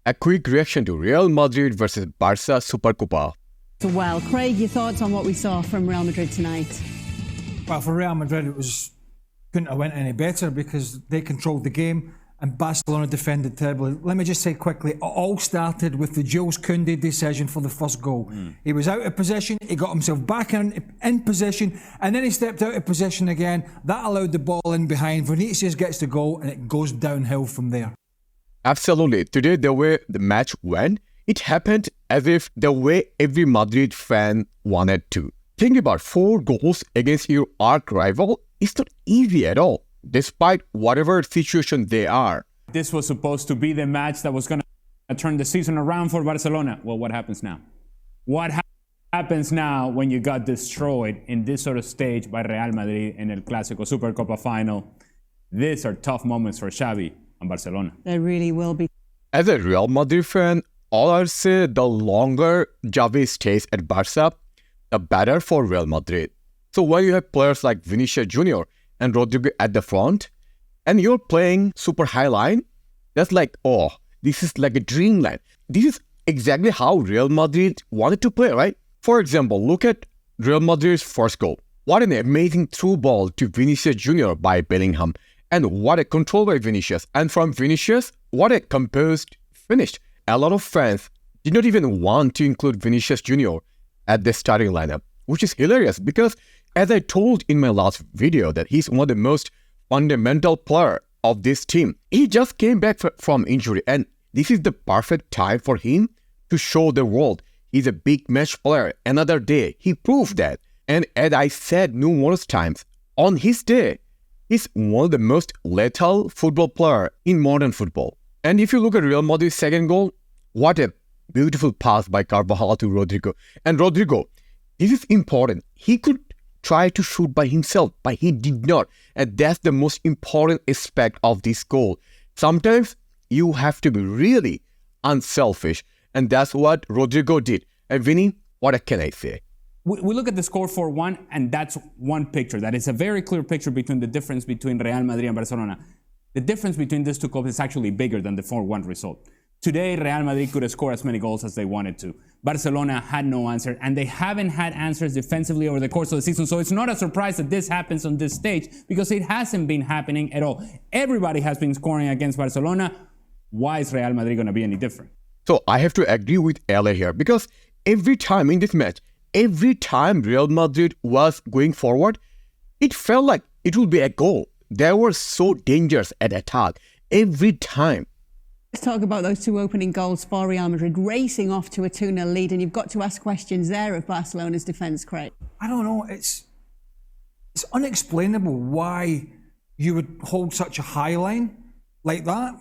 A quick reaction to Real Madrid versus Barca Supercup. Well, Craig, your thoughts on what we saw from Real Madrid tonight? Well, for Real Madrid, couldn't have went any better because they controlled the game and Barcelona defended terribly. Let me just say quickly, it all started with the Jules Koundé decision for the first goal. He was out of position, he got himself back in position, and then he stepped out of position again. That allowed the ball in behind. Vinicius gets the goal, and it goes downhill from there. Absolutely. Today, the way the match went, it happened as if the way every Madrid fan wanted to. Think about 4 goals against your arch rival. It's not easy at all, despite whatever situation they are. This was supposed to be the match that was going to turn the season around for Barcelona. Well, what happens now? What happens now when you got destroyed in this sort of stage by Real Madrid in El Clásico Supercopa final? These are tough moments for Xavi and Barcelona. They really will be. As a Real Madrid fan, all I'd say, the longer Xavi stays at Barca, the better for Real Madrid. So when you have players like Vinicius Jr. and Rodygo at the front, and you're playing super high line, that's like, oh, this is like a dreamland. This is exactly how Real Madrid wanted to play, right? For example, look at Real Madrid's first goal. What an amazing through ball to Vinicius Jr. by Bellingham. And what a control by Vinicius. And from Vinicius, what a composed finish. A lot of fans did not even want to include Vinicius Jr. at the starting lineup, which is hilarious because, as I told in my last video, that he's one of the most fundamental player of this team. He just came back from injury, and this is the perfect time for him to show the world he's a big match player. Another day, he proved that. And as I said numerous times, on his day, he's one of the most lethal football player in modern football. And if you look at Real Madrid's second goal, what a beautiful pass by Carvajal to Rodygo. And Rodygo, this is important. He could try to shoot by himself, but he did not. And that's the most important aspect of this goal. Sometimes you have to be really unselfish. And that's what Rodygo did. And Vinny, what can I say? We look at the score 4-1, and that's one picture. That is a very clear picture between the difference between Real Madrid and Barcelona. The difference between these two clubs is actually bigger than the 4-1 result. Today, Real Madrid could have scored as many goals as they wanted to. Barcelona had no answer, and they haven't had answers defensively over the course of the season. So it's not a surprise that this happens on this stage because it hasn't been happening at all. Everybody has been scoring against Barcelona. Why is Real Madrid going to be any different? So I have to agree with LA here because every time in this match, every time Real Madrid was going forward, it felt like it would be a goal. They were so dangerous at attack every time. Let's talk about those 2 opening goals for Real Madrid, racing off to a 2-0 lead, and you've got to ask questions there of Barcelona's defence, Craig. I don't know, it's unexplainable why you would hold such a high line like that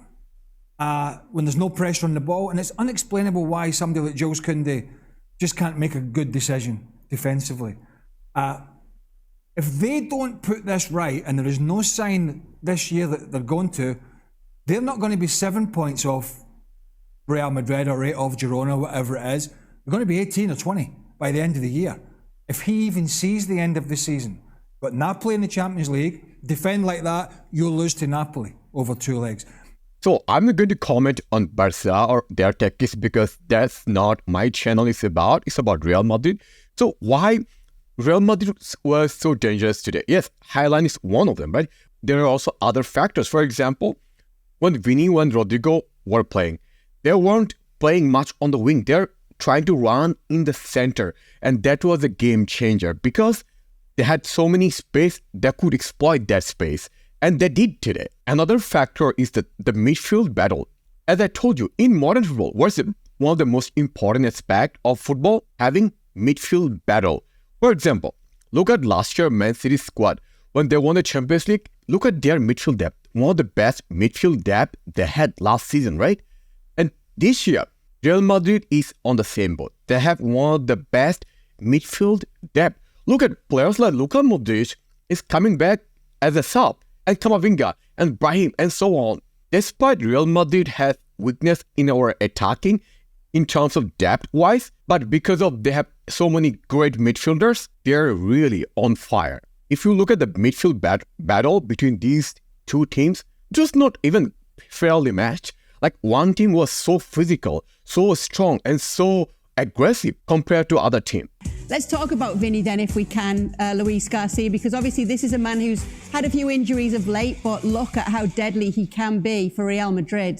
when there's no pressure on the ball, and it's unexplainable why somebody like Jules Koundé just can't make a good decision defensively. If they don't put this right, and there is no sign this year that they're going to, they're not going to be 7 points off Real Madrid or 8 off Girona, whatever it is. They're going to be 18 or 20 by the end of the year. If he even sees the end of the season. But Napoli in the Champions League, defend like that, you'll lose to Napoli over 2 legs. So I'm not going to comment on Barca or their tactics because that's not my channel is about. It's about Real Madrid. So why Real Madrid was so dangerous today? Yes, highline is one of them, right? There are also other factors. For example, when Vinny and Rodygo were playing, they weren't playing much on the wing. They're trying to run in the center. And that was a game changer because they had so many space that could exploit that space. And they did today. Another factor is the midfield battle. As I told you, in modern football, what's one of the most important aspects of football? Having midfield battle. For example, look at last year Man City's squad. When they won the Champions League, look at their midfield depth. One of the best midfield depth they had last season, right? And this year, Real Madrid is on the same boat. They have one of the best midfield depth. Look at players like Luka Modric is coming back as a sub, and Camavinga and Brahim and so on. Despite Real Madrid has weakness in our attacking in terms of depth-wise, but because of they have so many great midfielders, they're really on fire. If you look at the midfield battle between these two teams, just not even fairly matched. Like one team was so physical, so strong, and so aggressive compared to other team. Let's talk about Vinny then, if we can, Luis Garcia, because obviously this is a man who's had a few injuries of late, but look at how deadly he can be for Real Madrid.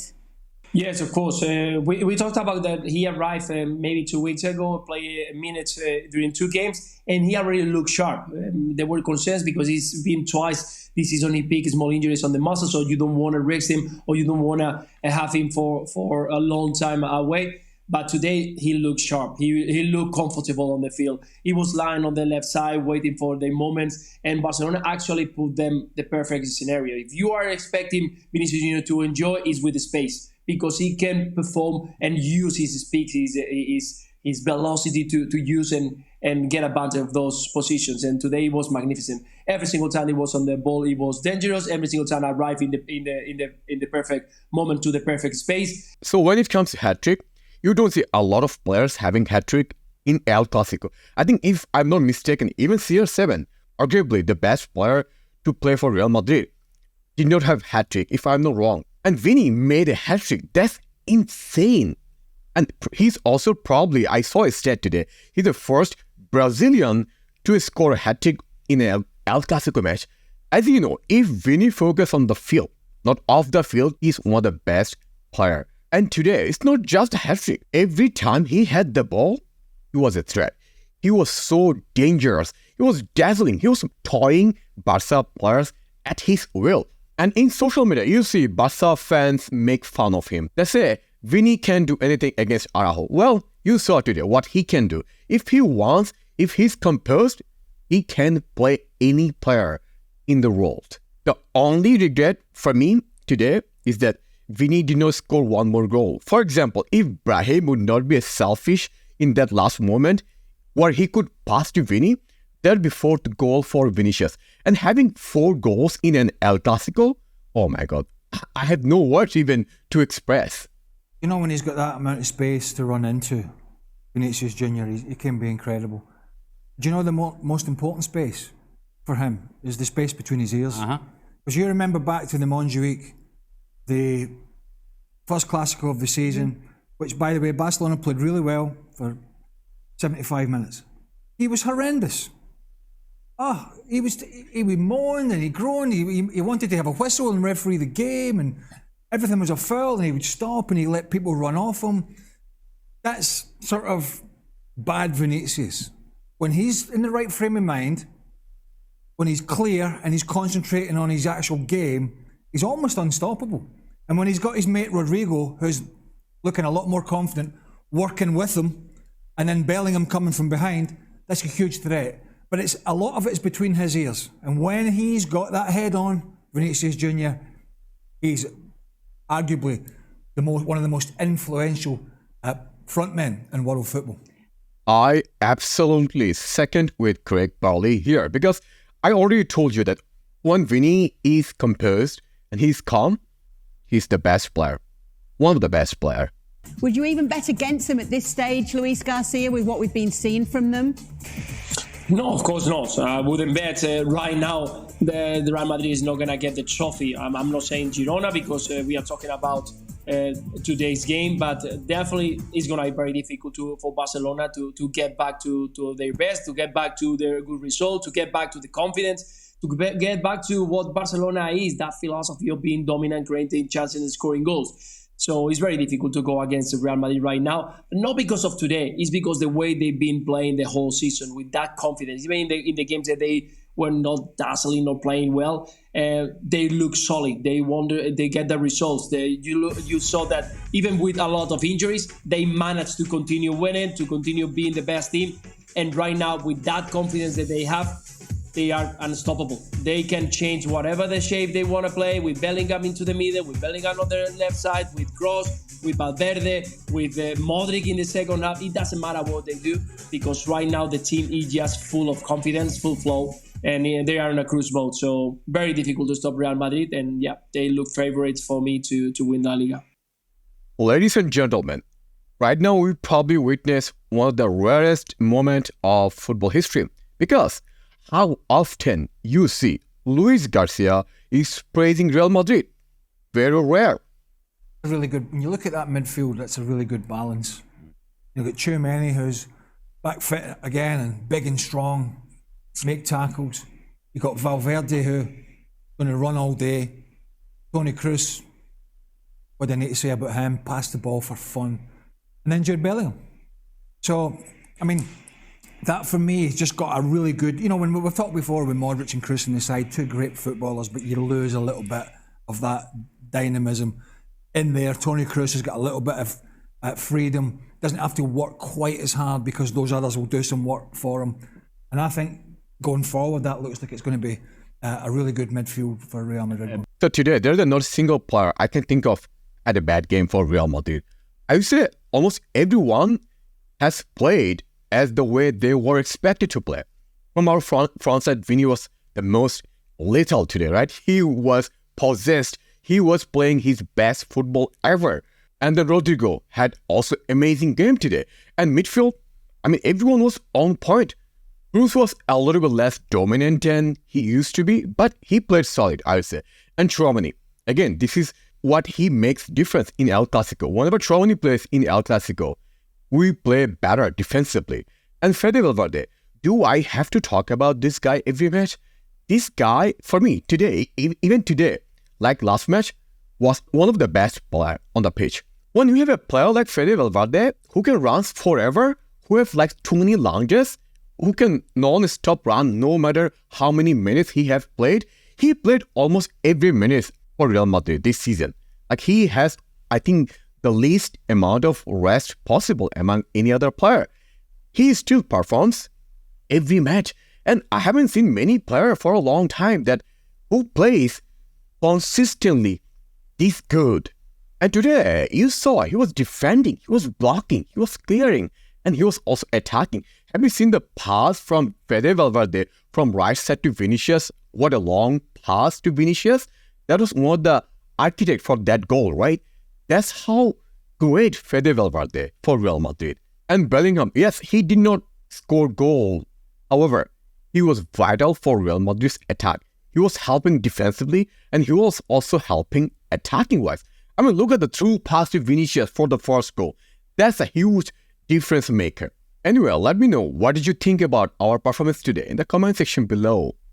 Yes, of course. We talked about that. He arrived maybe 2 weeks ago, played minutes during 2 games, and he already looked sharp. There were concerns because he's been twice this season. He picked small injuries on the muscle, so you don't want to risk him or you don't want to have him for a long time away. But today he looked sharp. He looked comfortable on the field. He was lying on the left side, waiting for the moments, and Barcelona actually put them the perfect scenario. If you are expecting Vinicius Junior to enjoy, is with the space, because he can perform and use his speed, his velocity to use and get advantage of those positions. And today he was magnificent. Every single time he was on the ball, he was dangerous. Every single time arrived in the perfect moment to the perfect space. So when it comes to hat-trick, you don't see a lot of players having hat-trick in El Clasico. I think if I'm not mistaken, even CR7, arguably the best player to play for Real Madrid, did not have hat-trick, if I'm not wrong. And Vinny made a hat-trick. That's insane. And he's also probably, I saw a stat today, he's the first Brazilian to score a hat-trick in an El Clasico match. As you know, if Vinny focuses on the field, not off the field, he's one of the best players. And today, it's not just a hat-trick. Every time he had the ball, he was a threat. He was so dangerous. He was dazzling. He was toying Barca players at his will. And in social media, you see Barca fans make fun of him. They say, Vinny can't do anything against Araujo. Well, you saw today what he can do. If he wants, if he's composed, he can play any player in the world. The only regret for me today is that Vinny did not score one more goal. For example, if Brahim would not be selfish in that last moment where he could pass to Vinny, there'd be 4th goal for Vinicius. And having 4 goals in an El Clasico, oh my God, I have no words even to express. You know, when he's got that amount of space to run into, Vinicius Junior, he can be incredible. Do you know the most important space for him is the space between his ears? Because you remember back to the Montjuic, the first Clasico of the season, which, by the way, Barcelona played really well for 75 minutes. He was horrendous. He moaned and he groaned. He wanted to have a whistle and referee the game, and everything was a foul, and he would stop and he let people run off him. That's sort of bad Vinicius. When he's in the right frame of mind, when he's clear and he's concentrating on his actual game, he's almost unstoppable. And when he's got his mate Rodygo, who's looking a lot more confident, working with him, and then Bellingham coming from behind, that's a huge threat. But a lot of it is between his ears. And when he's got that head on, Vinicius Junior, he's arguably one of the most influential frontmen in world football. I absolutely second with Craig Barley here, because I already told you that when Vinny is composed and he's calm, he's the best player. One of the best players. Would you even bet against them at this stage, Luis Garcia, with what we've been seeing from them? No, of course not. I wouldn't bet right now the Real Madrid is not going to get the trophy. I'm not saying Girona because we are talking about today's game, but definitely it's going to be very difficult for Barcelona to get back to their best, to get back to their good result, to get back to the confidence, to get back to what Barcelona is, that philosophy of being dominant, creating chances and scoring goals. So it's very difficult to go against Real Madrid right now, not because of today. It's because the way they've been playing the whole season with that confidence. Even in the games that they were not dazzling, not playing well, they look solid. They get the results. You saw that even with a lot of injuries, they managed to continue winning, to continue being the best team. And right now, with that confidence that they have, they are unstoppable. They can change whatever the shape they want to play, with Bellingham into the middle, with Bellingham on the left side, with Kroos, with Valverde, with Modric in the second half. It doesn't matter what they do, because right now the team is just full of confidence, full flow, and they are in a cruise mode. So very difficult to stop Real Madrid, and yeah, they look favorites for me to win La Liga. Ladies and gentlemen, right now we probably witness one of the rarest moments of football history, because how often you see Luis Garcia is praising Real Madrid? Very rare. really good. When you look at that midfield, that's a really good balance. You've got Tchouameni, who's back fit again and big and strong, make tackles. You've got Valverde, who's going to run all day. Toni Kroos, what do I need to say about him? Pass the ball for fun. And then Jude Bellingham. So, I mean, that for me has just got a really good, when we've talked before with Modric and Kroos on the side, two great footballers, but you lose a little bit of that dynamism in there. Toni Kroos has got a little bit of freedom, doesn't have to work quite as hard because those others will do some work for him. And I think going forward, that looks like it's going to be a really good midfield for Real Madrid. So today, there's not a single player I can think of had a bad game for Real Madrid. I would say almost everyone has played as the way they were expected to play. From our front side, Vini was the most lethal today, right? He was possessed. He was playing his best football ever. And then Rodygo had also amazing game today. And midfield, everyone was on point. Kroos was a little bit less dominant than he used to be, but he played solid, I would say. And Tchouameni, again, this is what he makes difference in El Clasico. Whenever Tchouameni plays in El Clasico, we play better defensively. And Fede Valverde, do I have to talk about this guy every match? This guy, for me, today, even today, like last match, was one of the best players on the pitch. When you have a player like Fede Valverde, who can run forever, who have like too many lunges, who can non-stop run no matter how many minutes he have played, he played almost every minute for Real Madrid this season. Like he has, I think, the least amount of rest possible among any other player. He still performs every match. And I haven't seen many players for a long time that who plays consistently this good. And today, you saw he was defending, he was blocking, he was clearing, and he was also attacking. Have you seen the pass from Fede Valverde from right side to Vinicius? What a long pass to Vinicius. That was one of the architects for that goal, right? That's how great Fede Valverde for Real Madrid. And Bellingham, yes, he did not score goal. However, he was vital for Real Madrid's attack. He was helping defensively and he was also helping attacking-wise. Look at the through pass to Vinicius for the first goal. That's a huge difference maker. Anyway, let me know what did you think about our performance today in the comment section below.